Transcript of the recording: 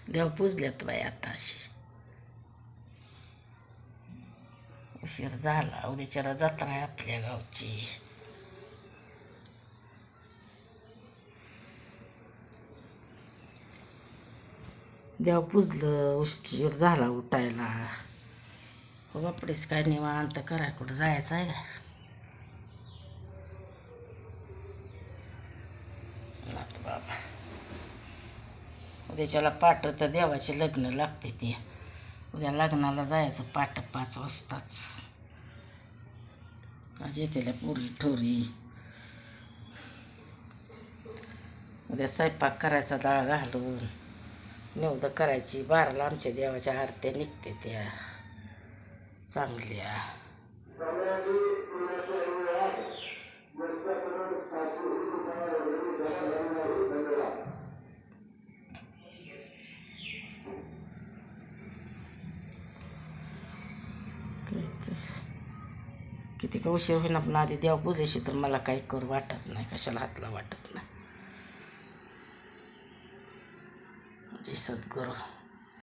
देव पूजल्यात बाई आता अशी. उशीर झाला, उद्याच्याला जत्रा आहे आपल्या गावची. देव पूजलं, उशीर झाला उठायला. हो बापडेच काय निवांत करा, कुठं जायचं आहे का? नात बाबा, उद्याच्याला पाट तर देवाचे लग्न लागते ते. उद्या लग्नाला जायचं पाट 5 वाजताच. आज येतेल्या पुरी ठोरी. उद्या स्वयंपाक करायचा, डाळ घालून निवद करायची. 12ला आमच्या देवाच्या आरत्या निघते त्या चांगल्या. किती का उशीर होईना, पण आधी देव पूजेशी तर मला काही करू वाटत नाही, कशाला हातला वाटत नाही. जय सद्गुरू.